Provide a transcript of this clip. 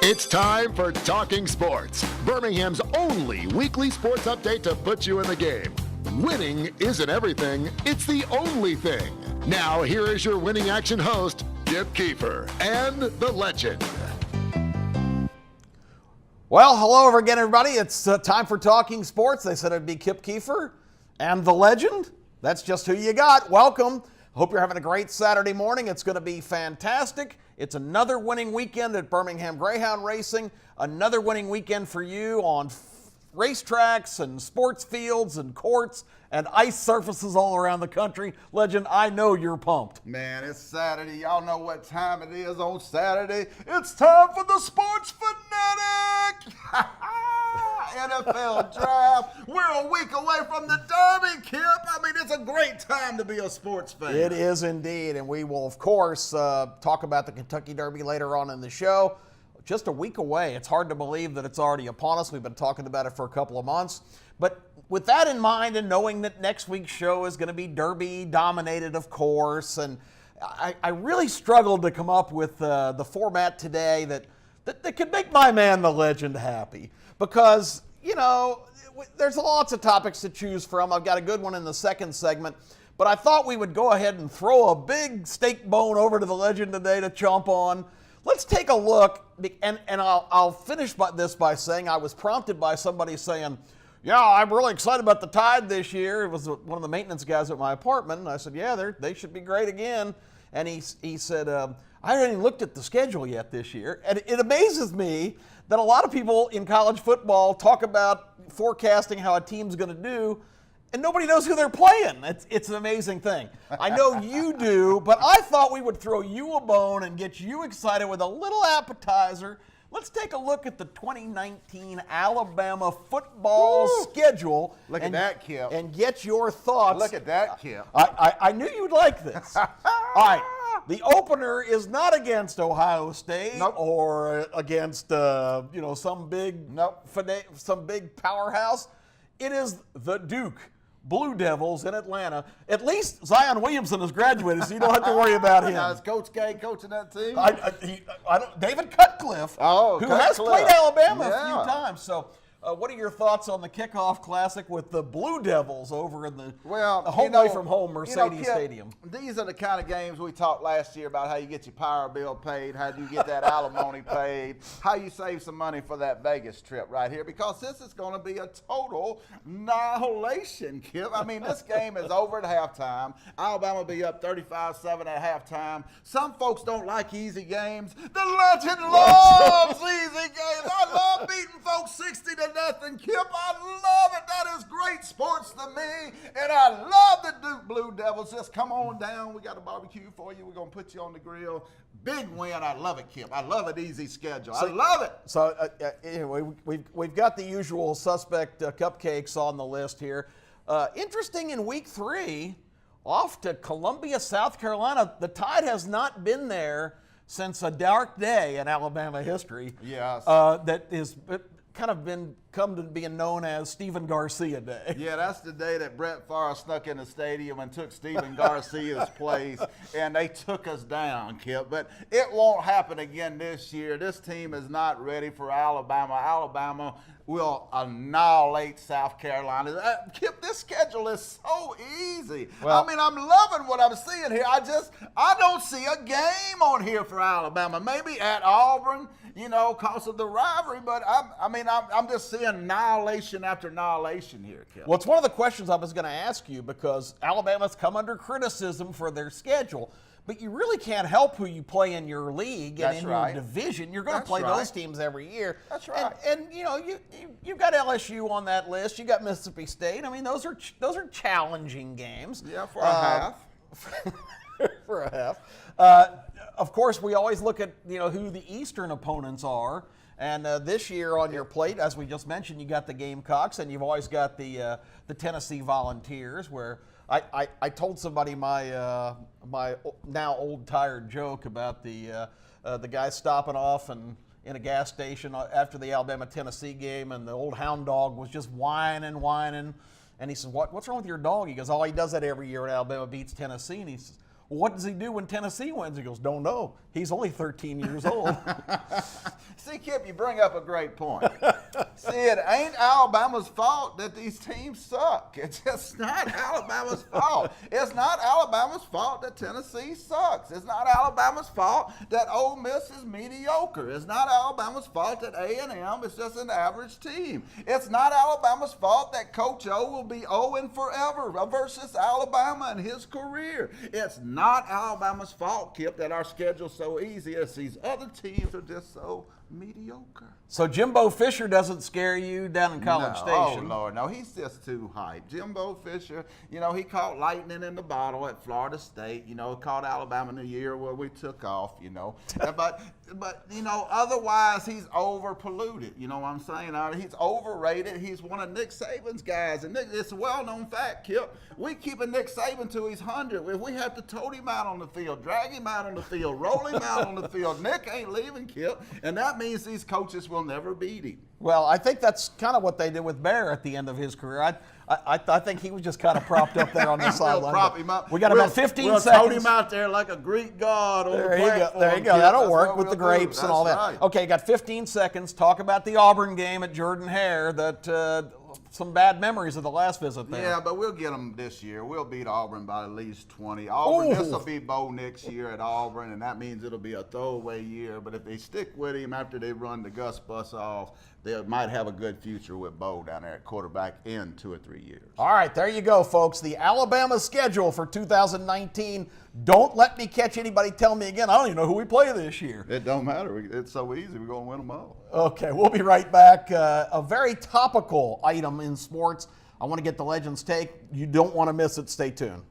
It's time for Talking Sports, Birmingham's only weekly sports update to put you in the game. Winning isn't everything, it's the only thing. Now, here is your winning action host, Kip Kiefer, and the legend. Well, hello again, everybody. It's time for Talking Sports. They said it'd be Kip Kiefer and the legend. That's just who you got. Welcome. Hope you're having a great Saturday morning. It's going to be fantastic. It's another winning weekend at Birmingham Greyhound Racing. Another winning weekend for you on racetracks and sports fields and courts and ice surfaces all around the country. Legend, I know you're pumped. Man, it's Saturday. Y'all know what time it is on Saturday. It's time for the Sports Fanatic! NFL Draft. We're a week away from the Derby, Kip. I mean, it's a great time to be a sports fan. It is indeed, and we will, of course, talk about the Kentucky Derby later on in the show. Just a week away. It's hard to believe that it's already upon us. We've been talking about it for a couple of months. But with that in mind and knowing that next week's show is going to be Derby dominated, of course, and I really struggled to come up with the format today that could make my man, the legend, happy. Because, you know, there's lots of topics to choose from. I've got a good one in the second segment. But I thought we would go ahead and throw a big steak bone over to the legend today to chomp on. Let's take a look, and I'll finish this by saying I was prompted by somebody saying, yeah, I'm really excited about the Tide this year. It was one of the maintenance guys at my apartment, and I said, yeah, they should be great again. And he said, I haven't even looked at the schedule yet this year. And it amazes me that a lot of people in college football talk about forecasting how a team's going to do, and nobody knows who they're playing. It's an amazing thing. I know you do, but I thought we would throw you a bone and get you excited with a little appetizer. Let's take a look at the 2019 Alabama football schedule. Look at that, Kip. And get your thoughts. Look at that, Kip. I knew you'd like this. All right. The opener is not against Ohio State or against some big powerhouse. It is the Duke Blue Devils in Atlanta. At least Zion Williamson has graduated, so you don't have to worry about him. Now, is Coach K coaching that team? David Cutcliffe, who has played Alabama a few times. So, what are your thoughts on the kickoff classic with the Blue Devils over in the away from home Mercedes Stadium? These are the kind of games we talked last year about how you get your power bill paid, how you get that alimony paid, how you save some money for that Vegas trip right here, because this is going to be a total annihilation, Kip. I mean, this game is over at halftime. Alabama will be up 35-7 at halftime. Some folks don't like easy games. The legend loves easy games. I love beating folks 60-0, Kip. I love it. That is great sports to me. And I love the Duke Blue Devils. Just come on down. We got a barbecue for you. We're going to put you on the grill. Big win. I love it, Kip. I love an easy schedule. I love it. So anyway, we've got the usual suspect cupcakes on the list here. Interesting, in week 3, off to Columbia, South Carolina. The Tide has not been there since a dark day in Alabama history. Yes. That is kind of come to being known as Stephen Garcia Day. Yeah, that's the day that Brett Favre snuck in the stadium and took Stephen Garcia's place, and they took us down, Kip. But it won't happen again this year. This team is not ready for Alabama. Alabama will annihilate South Carolina. Kip, this schedule is so easy. Well, I mean, I'm loving what I'm seeing here. I don't see a game on here for Alabama. Maybe at Auburn, because of the rivalry, but I'm just seeing annihilation after annihilation here, Kip. Well, it's one of the questions I was going to ask you, because Alabama's come under criticism for their schedule. But you really can't help who you play in your league and your division. You're going to play those teams every year. That's right. And you've got LSU on that list. You got Mississippi State. I mean, those are challenging games. Yeah, for a half. For a half. Of course, we always look at who the Eastern opponents are. And this year on your plate, as we just mentioned, you got the Gamecocks, and you've always got the Tennessee Volunteers, where I told somebody my now old tired joke about the guy stopping off in a gas station after the Alabama-Tennessee game, and the old hound dog was just whining. And he says, what's wrong with your dog? He goes, he does that every year when Alabama beats Tennessee. And he says, well, what does he do when Tennessee wins? He goes, don't know. He's only 13 years old. See, Kip, you bring up a great point. See, it ain't Alabama's fault that these teams suck. It's just not Alabama's fault. It's not Alabama's fault that Tennessee sucks. It's not Alabama's fault that Ole Miss is mediocre. It's not Alabama's fault that A&M is just an average team. It's not Alabama's fault that Coach O will be 0 forever versus Alabama in his career. It's not Alabama's fault, Kip, that our schedule's so easy. It's these other teams are just so mediocre. So Jimbo Fisher doesn't scare you down in College Station? Oh, Lord, no. He's just too hyped. Jimbo Fisher, you know, he caught lightning in the bottle at Florida State. You know, caught Alabama in the year where we took off, you know. but, you know, otherwise he's over-polluted. You know what I'm saying? He's overrated. He's one of Nick Saban's guys. And it's a well-known fact, Kip. We keeping Nick Saban till he's 100. If we have to tote him out on the field, drag him out on the field, roll him out on the field, Nick ain't leaving, Kip. And that means these coaches will never beat him. Well, I think that's kind of what they did with Bear at the end of his career. I think he was just kind of propped up there on the sideline. Prop him up. We got about 15 we'll seconds. We'll tote him out there like a Greek god on the platform. There you go. Kip. That'll That's work what with the we'll do. grapes and all That's that. right. Okay, you got 15 seconds. Talk about the Auburn game at Jordan-Hare. That some bad memories of the last visit there. Yeah, but we'll get them this year. We'll beat Auburn by at least 20. Auburn, this will be Bo next year at Auburn, and that means it'll be a throwaway year. But if they stick with him after they run the Gus bus off, they might have a good future with Bo down there at quarterback in 2 or 3 years. All right, there you go, folks. The Alabama schedule for 2019. Don't let me catch anybody tell me again, I don't even know who we play this year. It don't matter. It's so easy. We're going to win them all. Okay, we'll be right back. A very topical item in sports. I want to get the Legends' take. You don't want to miss it. Stay tuned.